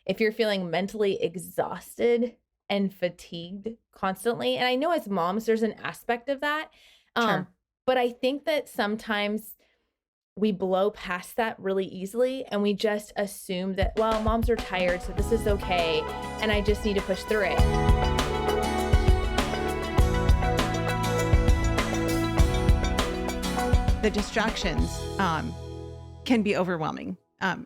if you're feeling mentally exhausted and fatigued constantly. And I know as moms, there's an aspect of that. Sure. But I think that sometimes we blow past that really easily and we just assume that, well, moms are tired, so this is okay. And I just need to push through it. The distractions can be overwhelming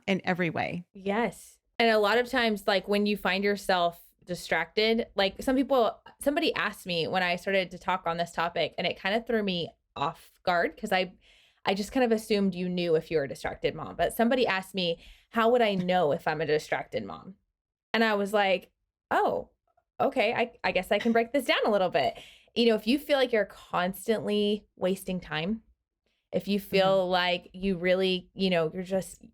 in every way. Yes. And a lot of times, like when you find yourself distracted, like somebody asked me when I started to talk on this topic, and it kind of threw me off guard because I just kind of assumed you knew if you were a distracted mom. But somebody asked me, how would I know if I'm a distracted mom? And I was like, oh, okay, I guess I can break this down a little bit. If you feel like you're constantly wasting time, if you feel like you really, you're just,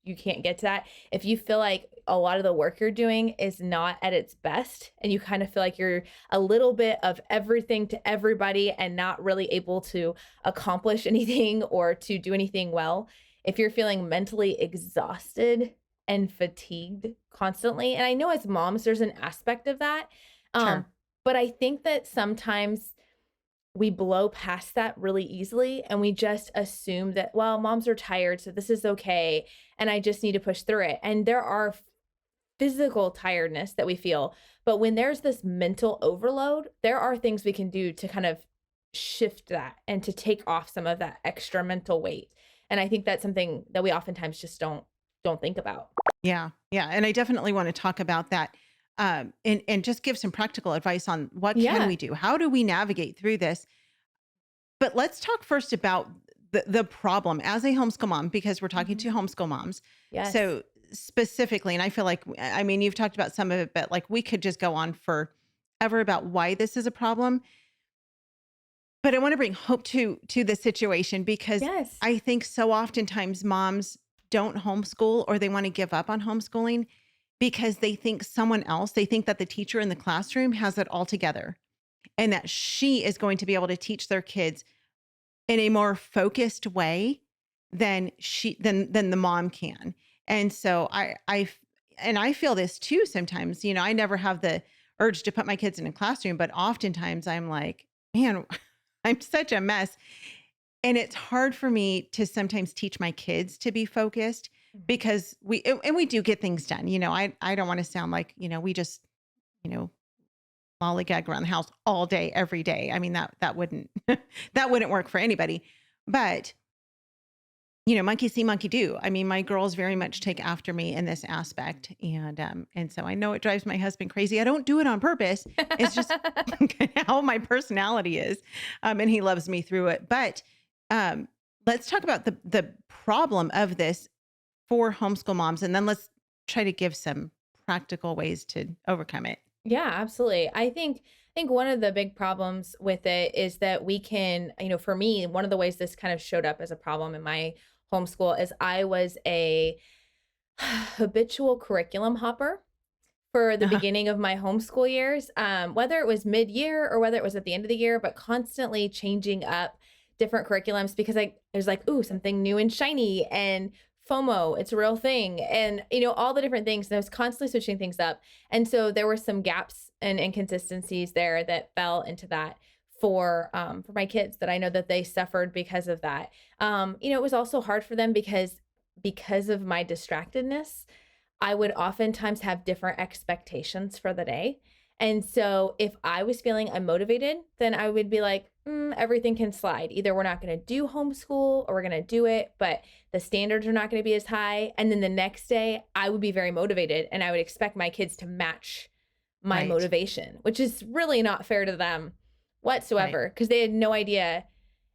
you can't get to that. If you feel like a lot of the work you're doing is not at its best and you kind of feel like you're a little bit of everything to everybody and not really able to accomplish anything or to do anything well, if you're feeling mentally exhausted and fatigued constantly, and I know as moms, there's an aspect of that. Sure. But I think that sometimes we blow past that really easily and we just assume that, well, moms are tired, so this is okay. And I just need to push through it. And there are physical tiredness that we feel. But when there's this mental overload, there are things we can do to kind of shift that and to take off some of that extra mental weight. And I think that's something that we oftentimes just don't think about. Yeah. Yeah. And I definitely want to talk about that and just give some practical advice on what can Yeah. we do? How do we navigate through this? But let's talk first about the problem as a homeschool mom, because we're talking to homeschool moms. Yes. So specifically, and I feel like, I mean, you've talked about some of it, but like we could just go on forever about why this is a problem. But I want to bring hope to the situation because Yes. I think so oftentimes moms don't homeschool or they want to give up on homeschooling because they think they think that the teacher in the classroom has it all together and that she is going to be able to teach their kids in a more focused way than the mom can. And so I feel this too sometimes. I never have the urge to put my kids in a classroom, but oftentimes I'm like, man, I'm such a mess. And it's hard for me to sometimes teach my kids to be focused because we do get things done. I don't want to sound like, we just, lollygag around the house all day, every day. I mean, that wouldn't, that wouldn't work for anybody, but monkey see, monkey do. I mean, my girls very much take after me in this aspect. And so I know it drives my husband crazy. I don't do it on purpose. It's just how my personality is. And he loves me through it. But let's talk about the problem of this for homeschool moms. And then let's try to give some practical ways to overcome it. Yeah, absolutely. I think one of the big problems with it is that we can, for me, one of the ways this kind of showed up as a problem in my homeschool is I was a habitual curriculum hopper for the beginning of my homeschool years, whether it was mid-year or whether it was at the end of the year, but constantly changing up different curriculums because I was like, ooh, something new and shiny and FOMO, it's a real thing. And, all the different things. And I was constantly switching things up. And so there were some gaps and inconsistencies there that fell into that for my kids that I know that they suffered because of that. It was also hard for them because of my distractedness, I would oftentimes have different expectations for the day. And so if I was feeling unmotivated, then I would be like, everything can slide. Either we're not going to do homeschool or we're going to do it, but the standards are not going to be as high. And then the next day I would be very motivated and I would expect my kids to match my motivation, which is really not fair to them whatsoever because they had no idea.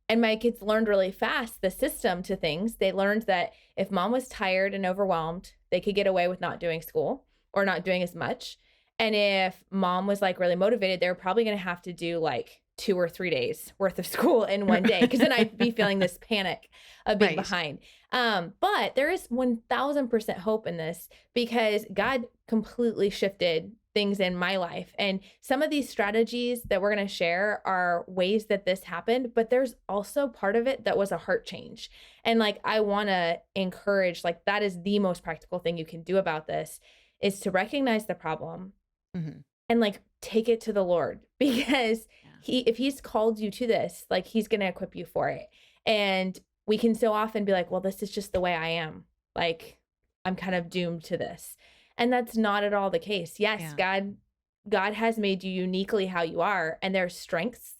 And my kids learned really fast the system to things. They learned that if mom was tired and overwhelmed, they could get away with not doing school or not doing as much. And if mom was like really motivated, they were probably going to have to do like 2 or 3 days worth of school in one day. Cause then I'd be feeling this panic of being behind. But there is 1000% hope in this because God completely shifted things in my life. And some of these strategies that we're going to share are ways that this happened, but there's also part of it that was a heart change. And like, I want to encourage, like, that is the most practical thing you can do about this is to recognize the problem Mm-hmm. and like take it to the Lord, because if he's called you to this, like he's going to equip you for it. And we can so often be like, well, this is just the way I am. Like I'm kind of doomed to this. And that's not at all the case. Yes, God has made you uniquely how you are. And there's strengths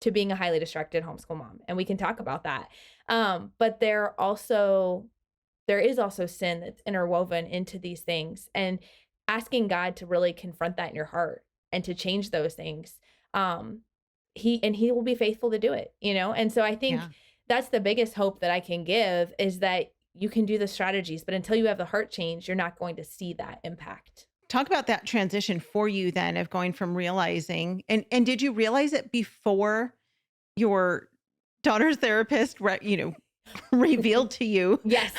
to being a highly distracted homeschool mom. And we can talk about that. But there is also sin that's interwoven into these things, and asking God to really confront that in your heart and to change those things. He will be faithful to do it, And so I think that's the biggest hope that I can give, is that you can do the strategies, but until you have the heart change, you're not going to see that impact. Talk about that transition for you then, of going from realizing, and did you realize it before your daughter's therapist, revealed to you? Yes.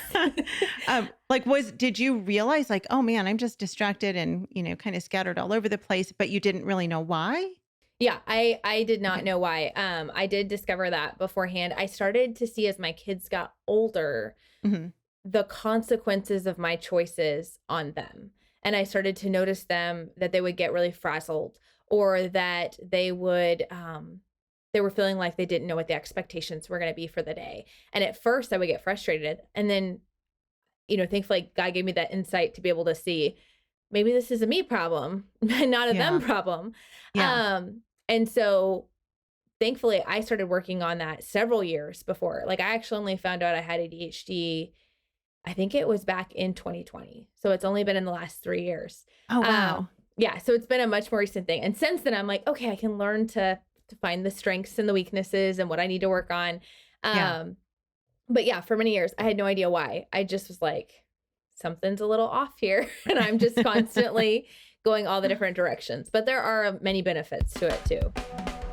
Did you realize like, oh man, I'm just distracted and, kind of scattered all over the place, but you didn't really know why? Yeah, I did not know why. I did discover that beforehand. I started to see, as my kids got older, the consequences of my choices on them. And I started to notice that they would get really frazzled, or that they were feeling like they didn't know what the expectations were going to be for the day. And at first I would get frustrated. And then, thankfully God gave me that insight to be able to see, maybe this is a me problem, not a them problem. Yeah. And so thankfully I started working on that several years before. Like I actually only found out I had ADHD, I think it was back in 2020. So it's only been in the last 3 years. Oh, wow. Yeah. So it's been a much more recent thing. And since then I'm like, okay, I can learn to find the strengths and the weaknesses and what I need to work on. But yeah, for many years, I had no idea why. I just was like, something's a little off here. And I'm just constantly going all the different directions. But there are many benefits to it too.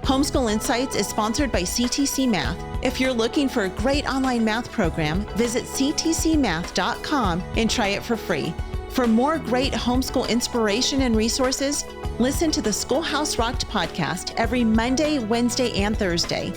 Homeschool Insights is sponsored by CTC Math. If you're looking for a great online math program, visit ctcmath.com and try it for free. For more great homeschool inspiration and resources, listen to the Schoolhouse Rocked podcast every Monday, Wednesday, and Thursday.